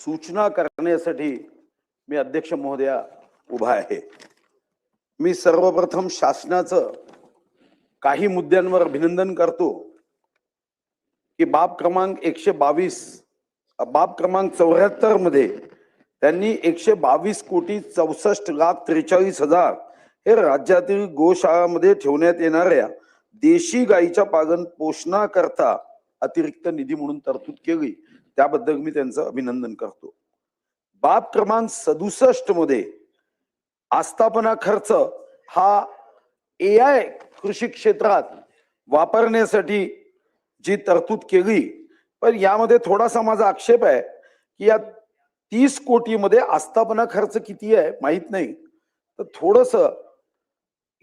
सूचना करण्यासाठी मी अध्यक्ष महोदया उभा आहे। मी सर्वप्रथम शासनाचं काही मुद्द्यांवर अभिनंदन करतो की बाब क्रमांक 122 बाब क्रमांक 74 मध्ये त्यांनी 122 कोटी 64 लाख 43 हजार हे राज्यातील गोशाळांमध्ये ठेवण्यात येणाऱ्या देशी गायीच्या पालन पोषणाकरता अतिरिक्त निधी म्हणून तरतूद केली, त्याबद्दल मी त्यांचं अभिनंदन करतो। बाब क्रमांक 67 मध्ये आस्थापना खर्च हा AI कृषी क्षेत्रात वापरण्यासाठी जी तरतूद केली, पण यामध्ये थोडासा माझा आक्षेप आहे की या 30 कोटी मध्ये आस्थापना खर्च किती आहे माहित नाही, तर थोडस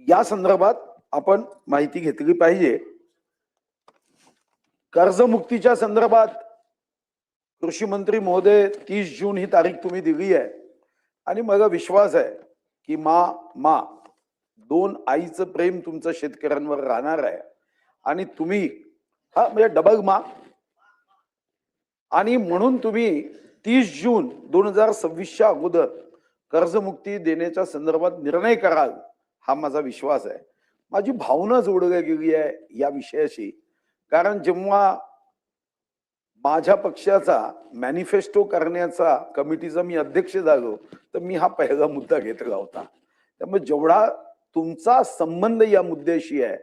या संदर्भात आपण माहिती घेतली पाहिजे। कर्जमुक्तीच्या संदर्भात कृषी मंत्री महोदय 30 जून ही तारीख तुम्ही दिली आहे आणि मला विश्वास आहे की मा दोन आईचं प्रेम तुमचं शेतकऱ्यांवर राहणार आहे आणि तुम्ही हा म्हणजे डबल मा आणि म्हणून तुम्ही 30 जून 2026च्या अगोदर कर्जमुक्ती देण्याच्या संदर्भात निर्णय कराल हा माझा विश्वास आहे। माझी भावना जोडली गेली आहे या विषयाशी, कारण जेव्हा माझ्या पक्षाचा मॅनिफेस्टो करण्याचा कमिटीचा मी अध्यक्ष झालो तर मी हा पहिला मुद्दा घेतला होता। त्यामुळे जेवढा तुमचा संबंध या मुद्द्याशी आहे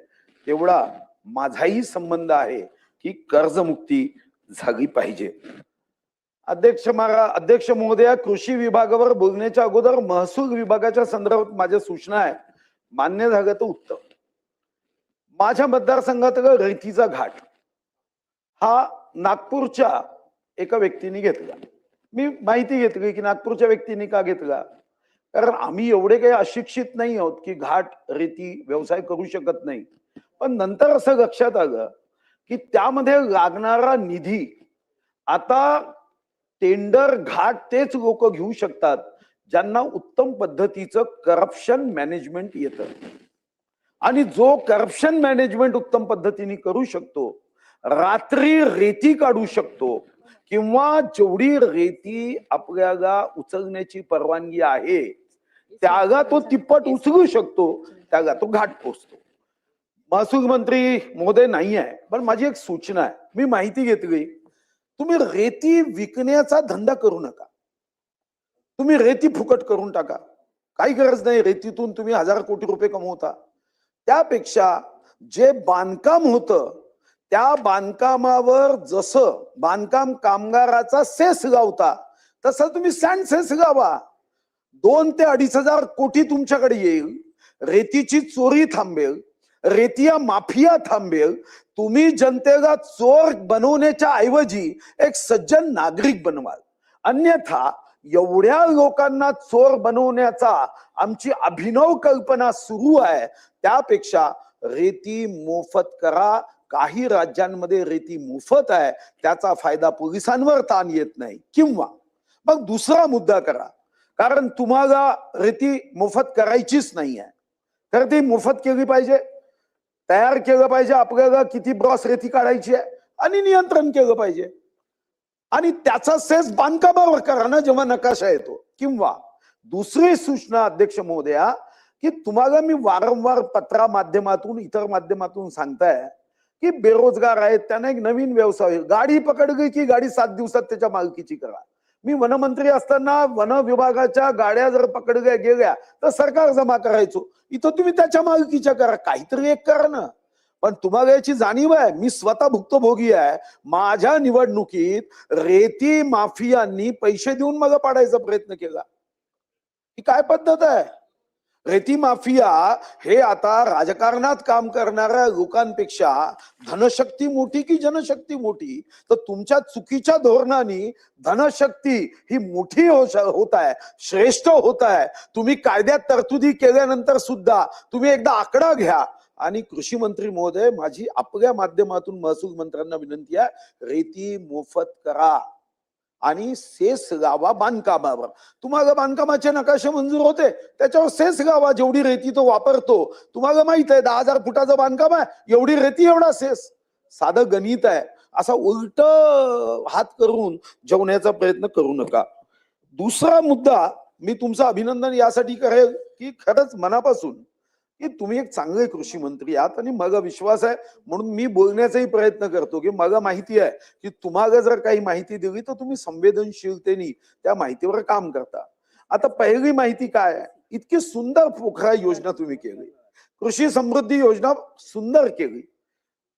तेवढा माझाही संबंध आहे की कर्जमुक्ती झाली पाहिजे। अध्यक्ष महोदया, कृषी विभागावर बोलण्याच्या अगोदर महसूल विभागाच्या संदर्भात माझ्या सूचना आहे, मान्य झालं तर उत्तम। माझ्या मतदारसंघातला रेतीचा घाट हा नागपूरच्या एका व्यक्तीने घेतला। मी माहिती घेतली की नागपूरच्या व्यक्तीने का घेतला, कारण आम्ही एवढे काही अशिक्षित नाही आहोत की घाट रेती व्यवसाय करू शकत नाही। पण नंतर असं लक्षात आलं की त्यामध्ये लागणारा निधी आता टेंडर घाट तेच लोक घेऊ शकतात ज्यांना उत्तम पद्धतीचं करप्शन मॅनेजमेंट येतं, आणि जो करप्शन मॅनेजमेंट उत्तम पद्धतीने करू शकतो, रात्री रेती काढू शकतो किंवा जेवढी रेती आपल्याला उचलण्याची परवानगी आहे त्याला तो तिप्पट उचलू शकतो, त्याला तो घाट पोचतो। महसूल मंत्री महोदय नाही आहे, पण माझी एक सूचना आहे, मी माहिती घेतली, तुम्ही रेती विकण्याचा धंदा करू नका, तुम्ही रेती फुकट करून टाका, काही गरज नाही। रेतीतून तुम्ही 1000 कोटी रुपये कमवता, त्यापेक्षा जे बांधकाम होतं त्या बांधकामावर जसं बांधकाम कामगाराचा सेस लावता तसं तुम्ही सँड सेस लावा। 2 ते 2.5 कोटी तुमच्याकडे येईल, रेतीची चोरी थांबेल, रेतिया माफिया थांबेल, तुम्ही जनतेला चोर बनवण्याच्या ऐवजी एक सज्जन नागरिक बनवाल। अन्यथा एवढ्या लोकांना चोर बनवण्याचा आमची अभिनव कल्पना सुरू आहे, त्यापेक्षा रेती मोफत करा। काही राज्यांमध्ये रेती मोफत आहे, त्याचा फायदा पोलिसांवर ताण येत नाही, किंवा मग दुसरा मुद्दा करा, कारण तुम्हाला रेती मोफत करायचीच नाही आहे तर ती मोफत केली पाहिजे, तयार केलं पाहिजे, आपल्याला किती ब्रॉस रेती काढायची आहे आणि नियंत्रण केलं पाहिजे, आणि त्याचा सेस बांधकामावर करा ना जेव्हा नकाशा येतो। किंवा दुसरी सूचना अध्यक्ष महोदया, की तुम्हाला मी वारंवार पत्रा माध्यमातून इतर माध्यमातून सांगताय की बेरोजगार आहेत त्यांना एक नवीन व्यवसाय, गाडी पकडली की गाडी 7 दिवसात त्याच्या मालकीची करा। मी वनमंत्री असताना वन विभागाच्या गाड्या जर पकडल्या गेल्या तर सरकार जमा करायचो, इथं तुम्ही त्याच्या मालकीच्या करा, काहीतरी एक करा ना। पण तुम्हाला याची जाणीव आहे, मी स्वतः भुक्तभोगी आहे। माझ्या निवडणुकीत रेती माफियांनी पैसे देऊन मला पाडायचा प्रयत्न केला, ही काय पद्धत आहे? रेती माफिया हे आता राजकारणात काम करणाऱ्या लोकांपेक्षा धनशक्ती मोठी की जनशक्ती मोठी? तर तुमच्या चुकीच्या धोरणांनी धनशक्ती ही मोठी होत आहे, श्रेष्ठ होत आहे। तुम्ही कायद्यात तरतुदी केल्यानंतर सुद्धा तुम्ही एकदा आकडा घ्या। आणि कृषी मंत्री महोदय, माझी आपल्या माध्यमातून महसूल मंत्र्यांना विनंती आहे, रेती मोफत करा आणि सेस लावा बांधकामावर। तुम्हाला बांधकामाचे नकाशे मंजूर होते त्याच्यावर सेस लावा, जेवढी रेती तो वापरतो। तुम्हाला माहित आहे 10,000 फुटाचं बांधकाम आहे, एवढी रेती एवढा सेस, साधं गणित आहे। असा उलट हात करून जेवण्याचा प्रयत्न करू नका. दुसरा मुद्दा मी तुमचं अभिनंदन यासाठी करेल की खरंच मनापासून की तुम्ही एक चांगले कृषी मंत्री आहात आणि मला विश्वास आहे म्हणून मी बोलण्याचाही प्रयत्न करतो की मला माहिती आहे की तुम्हाला जर काही माहिती दिली तर तुम्ही संवेदनशीलतेने त्या माहितीवर काम करता. आता पहिली माहिती काय आहे, इतकी सुंदर पोखरा योजना तुम्ही केली, कृषी समृद्धी योजना सुंदर केली,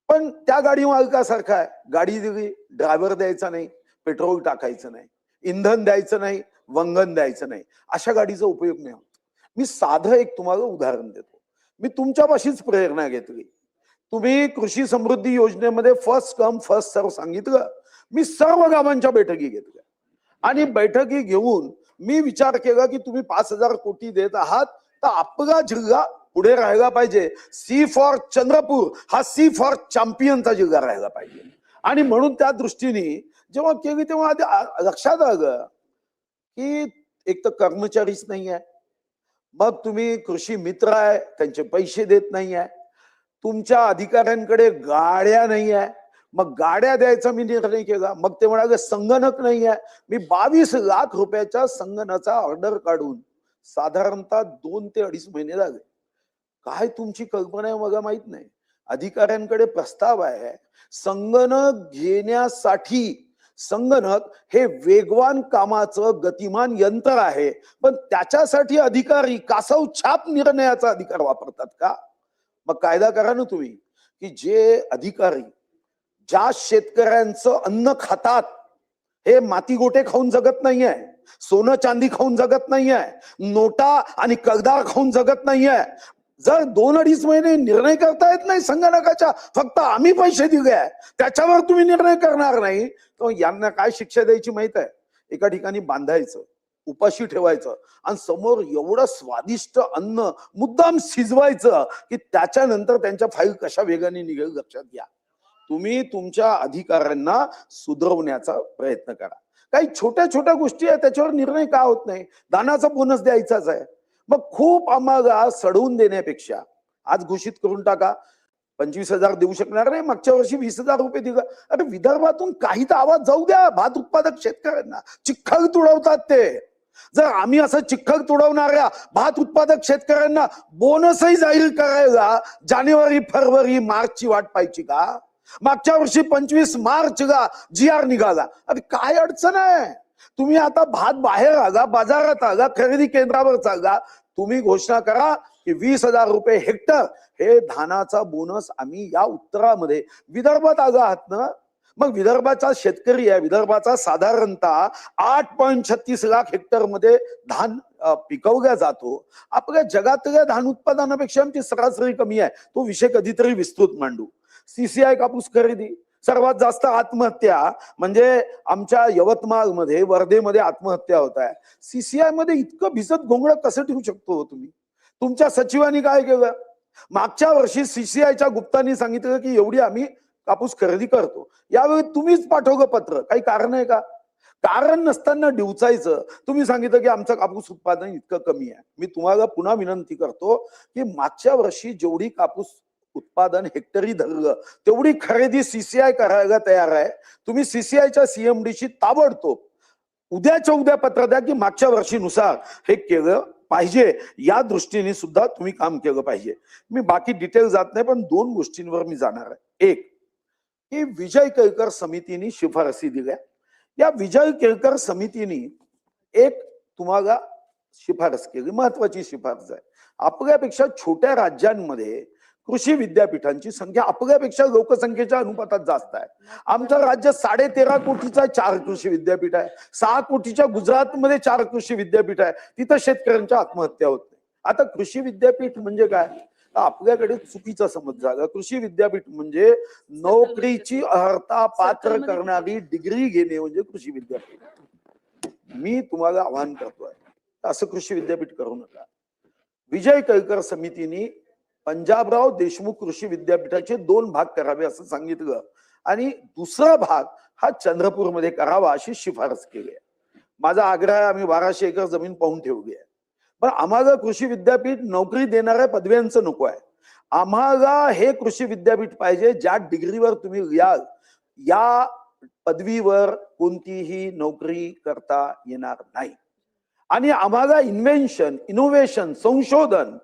पण त्या गाडी मालकासारखा आहे, गाडी दिली ड्रायव्हर द्यायचा नाही, पेट्रोल टाकायचं नाही, इंधन द्यायचं नाही, वंगण द्यायचं नाही, अशा गाडीचा उपयोग नाही होत. मी साधं एक तुम्हाला उदाहरण देतो. मी तुमच्यापाशीच प्रेरणा घेतली. तुम्ही कृषी समृद्धी योजनेमध्ये फर्स्ट कम फर्स्ट सर्व सांगितलं. मी सर्व गावांच्या बैठकी घेतल्या आणि बैठकी घेऊन मी विचार केला की तुम्ही 5,000 कोटी देत आहात तर आपला जिल्हा पुढे राहायला पाहिजे. सी फॉर चंद्रपूर हा सी फॉर चॅम्पियनचा जिल्हा राहायला पाहिजे आणि म्हणून त्या दृष्टीने जेव्हा केली तेव्हा लक्षात आलं की एक तर कर्मचारीच नाही आहे, मग तुम्ही कृषी मित्र आहे त्यांचे पैसे देत नाही आहे, तुमच्या अधिकाऱ्यांकडे गाड्या नाही आहे, मग गाड्या द्यायचा मी निर्णय केला. मग ते म्हणाले संगणक नाही आहे. मी 22 लाख रुपयाच्या संगणकाचा ऑर्डर काढून साधारणतः 2 ते 2.5 महिने झाले. काय तुमची कल्पना आहे मला माहित नाही. अधिकाऱ्यांकडे प्रस्ताव आहे संगणक घेण्यासाठी. संगणक हे वेगवान कामाचं गतिमान यंत्र आहे, पण त्याच्यासाठी अधिकारी कासव छाप निर्णयाचा अधिकार वापरतात का? मग कायदा करा ना तुम्ही की जे अधिकारी ज्या शेतकऱ्यांचं अन्न खातात हे माती गोटे खाऊन जगत नाहीये, सोनं चांदी खाऊन जगत नाहीये, नोटा आणि कागदार खाऊन जगत नाहीये. जर 2-2.5 महिने निर्णय करता येत नाही संगणकाच्या, फक्त आम्ही पैसे दिले आहे त्याच्यावर तुम्ही निर्णय करणार नाही, तर यांना काय शिक्षा द्यायची माहित आहे? एका ठिकाणी बांधायचं, उपाशी ठेवायचं आणि समोर एवढं स्वादिष्ट अन्न मुद्दाम शिजवायचं की त्याच्यानंतर त्यांच्या फाईल कशा वेगाने निघेल लक्षात घ्या. तुम्ही तुमच्या अधिकाऱ्यांना सुधरवण्याचा प्रयत्न करा. काही छोट्या छोट्या गोष्टी आहेत त्याच्यावर निर्णय का होत नाही? दानाचा बोनस द्यायचाच आहे, मग खूप आम्हाला सडवून देण्यापेक्षा आज घोषित करून टाका. 25,000 देऊ शकणार नाही, मागच्या वर्षी 20,000 रुपये दिलं. अरे विदर्भातून काही तर आवाज जाऊ द्या भात उत्पादक शेतकऱ्यांना. चिखल तुडवतात ते. जर आम्ही असं चिखल तुडवणाऱ्या भात उत्पादक शेतकऱ्यांना बोनसही जाहीर करायला जानेवारी फेब्रुवारी मार्चची वाट पाहायची का? मागच्या वर्षी 25 मार्चला GR निघाला. अरे काय अडचण आहे? तुम्ही आता भात बाहेर आगा, बाजारात आगा, खरेदी केंद्रावर चागा, तुम्ही घोषणा करा की 20,000 रुपये हेक्टर हे धानाचा बोनस आम्ही या उत्तरामध्ये विदर्भात आगा आहात ना. मग विदर्भाचा शेतकरी आहे, विदर्भाचा साधारणतः 8.36 लाख हेक्टर मध्ये धान पिकवल्या जातो. आपल्या जगातल्या धान उत्पादनापेक्षा आमची सरासरी कमी आहे. तो विषय कधीतरी विस्तृत मांडू. CCI कापूस खरेदी सर्वात जास्त आत्महत्या म्हणजे आमच्या यवतमाळ मध्ये, वर्धेमध्ये आत्महत्या होत आहे. CCI मध्ये इतकं भिजत घोंगडं कसं ठेवू शकतो तुम्ही? तुमच्या सचिवांनी काय केलं? मागच्या वर्षी CCIच्या गुप्तांनी सांगितलं की एवढी आम्ही कापूस खरेदी करतो, यावेळी तुम्हीच पाठवलं पत्र. काही कारण आहे का? कारण नसताना डिवचायचं. तुम्ही सांगितलं की आमचं कापूस उत्पादन इतकं कमी आहे. मी तुम्हाला पुन्हा विनंती करतो की मागच्या वर्षी जेवढी कापूस उत्पादन हेक्टरी धरलं तेवढी खरेदी CCI करायला तयार आहे. तुम्ही CCIच्या CMDशी ताबडतोब उद्याच्या उद्या पत्र द्या की मागच्या वर्षीनुसार हे केलं पाहिजे. या दृष्टीने सुद्धा तुम्ही काम केलं पाहिजे. मी बाकी डिटेल जात नाही, पण 2 गोष्टींवर मी जाणार आहे. एक की विजय केळकर समितीने शिफारसी दिल्या. या विजय केळकर समितीने एक तुम्हाला शिफारस केली, महत्वाची शिफारस आहे. आपल्यापेक्षा छोट्या राज्यांमध्ये कृषी विद्यापीठांची संख्या आपल्यापेक्षा लोकसंख्येच्या अनुपातात जास्त आहे. आमचं राज्य 13.5 कोटीचा 4 कृषी विद्यापीठ आहे. 6 कोटीच्या गुजरातमध्ये 4 कृषी विद्यापीठ आहे. तिथं शेतकऱ्यांच्या आत्महत्या होत नाही. आता कृषी विद्यापीठ म्हणजे काय? आपल्याकडे चुकीचा समज झाला. कृषी विद्यापीठ म्हणजे नोकरीची अर्हता पात्र करणारी डिग्री घेणे म्हणजे कृषी विद्यापीठ. मी तुम्हाला आवाहन करतोय असं कृषी विद्यापीठ करू नका. विजय केळकर समितीने पंजाबराव देशमुख कृषी विद्यापीठाचे 2 भाग करावे असं सांगितलं आणि दुसरा भाग हा चंद्रपूरमध्ये करावा अशी शिफारस केली आहे. माझा आग्रह आहे, आम्ही 1200 एकर जमीन पाहून ठेवली आहे, पण आम्हाला कृषी विद्यापीठ नोकरी देणाऱ्या पदव्यांचं नको आहे. आम्हाला हे कृषी विद्यापीठ पाहिजे ज्या डिग्रीवर तुम्ही लिहाल या पदवीवर कोणतीही नोकरी करता येणार नाही. आणि आम्हाला इन्व्हेन्शन, इनोव्हेशन, संशोधन,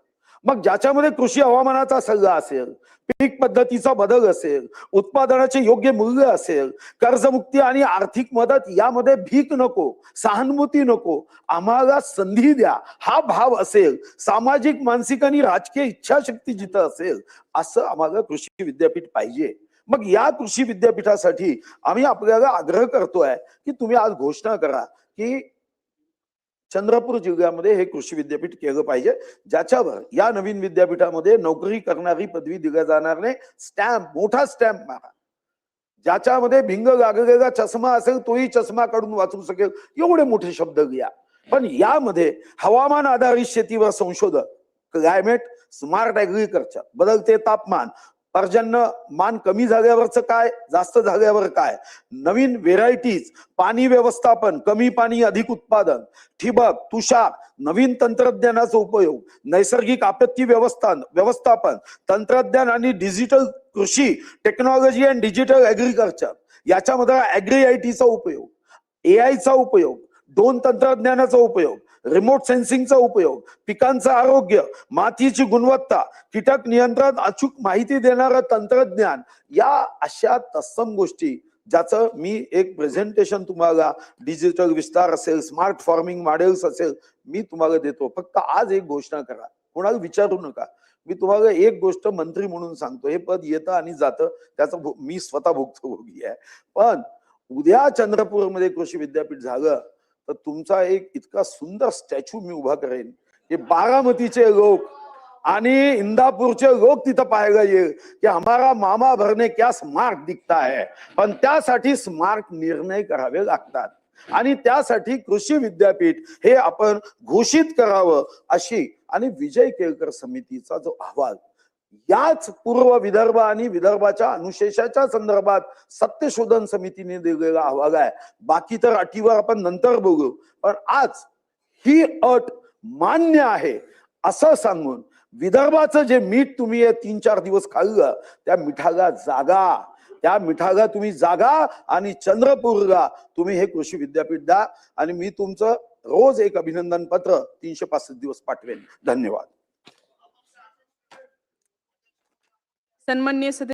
मग ज्याच्यामध्ये कृषी हवामानाचा सल्ला असेल, पीक पद्धतीचा बदल असेल, उत्पादनाचे योग्य मूल्य असेल, कर्जमुक्ती आणि आर्थिक मदत, यामध्ये भीक नको, सहानुभूती नको, आम्हाला संधी द्या हा भाव असेल, सामाजिक, मानसिक आणि राजकीय इच्छाशक्ती जिथं असेल, असं आम्हाला कृषी विद्यापीठ पाहिजे. मग या कृषी विद्यापीठासाठी आम्ही आपल्याला आग्रह करतोय की तुम्ही आज घोषणा करा की चंद्रपूर जिल्ह्यामध्ये हे कृषी विद्यापीठ केलं पाहिजे, ज्याच्यावर या नवीन विद्यापीठामध्ये नोकरी करणारी पदवी दिल्या जाणार नाही. स्टॅम्प, मोठा स्टॅम्प मारा, ज्याच्यामध्ये भिंग लागलेला चष्मा असेल तोही चष्मा काढून वाचू शकेल, एवढे मोठे शब्द लिहा. पण यामध्ये हवामान आधारित शेतीवर संशोधन, क्लायमेट स्मार्ट ऍग्रिकल्चर, बदलते तापमान, पर्जन्य मान कमी झाल्यावरच काय, जास्त झाल्यावर काय, नवीन व्हेरायटीज, पाणी व्यवस्थापन, कमी पाणी अधिक उत्पादन, ठिबक, तुषार, नवीन तंत्रज्ञानाचा उपयोग, नैसर्गिक आपत्ती व्यवस्थापन, तंत्रज्ञान आणि डिजिटल कृषी, टेक्नॉलॉजी अँड डिजिटल ऍग्रिकल्चर, याच्यामध्ये ऍग्री आयटीचा उपयोग, एआयचा उपयोग, ड्रोन तंत्रज्ञानाचा उपयोग, रिमोट सेन्सिंगचा उपयोग, पिकांचं आरोग्य, मातीची गुणवत्ता, कीटक नियंत्रण, अचूक माहिती देणारं तंत्रज्ञान, या अशा तत्सम गोष्टी ज्याचं मी एक प्रेझेंटेशन तुम्हाला, डिजिटल विस्तार असेल, स्मार्ट फार्मिंग मॉडेल्स असेल, मी तुम्हाला देतो. फक्त आज एक घोषणा करा, कोणाला विचारू नका. मी तुम्हाला एक गोष्ट मंत्री म्हणून सांगतो, हे पद येतं आणि जातं, त्याचं मी स्वतः भुक्तभोगी आहे. पण उद्या चंद्रपूरमध्ये कृषी विद्यापीठ झालं तर तुमचा एक इतका सुंदर स्टॅच्यू मी उभा करेन की बारामतीचे लोक आणि इंदापूरचे लोक तिथं पाहायला येईल की हमारा मामा भरने क्या स्मार्ट दिखता है. पण त्यासाठी स्मार्ट निर्णय करावे लागतात आणि त्यासाठी कृषी विद्यापीठ हे आपण घोषित करावं अशी, आणि विजय केळकर समितीचा जो अहवाल, याच पूर्व विदर्भ आणि विदर्भाच्या अनुशेषाच्या संदर्भात सत्यशोधन समितीने दिलेला अहवाल आहे. बाकी तर अटीवर आपण नंतर बघू, पण आज ही अट मान्य आहे असं सांगून विदर्भाचं जे मीठ तुम्ही 3-4 दिवस खाल्लं, त्या मिठाला जागा, त्या मिठाला तुम्ही जागा आणि चंद्रपूरला तुम्ही हे कृषी विद्यापीठ द्या. आणि मी तुमचं रोज एक अभिनंदन पत्र 365 दिवस पाठवेन. धन्यवाद. सन्माननीय सदस्य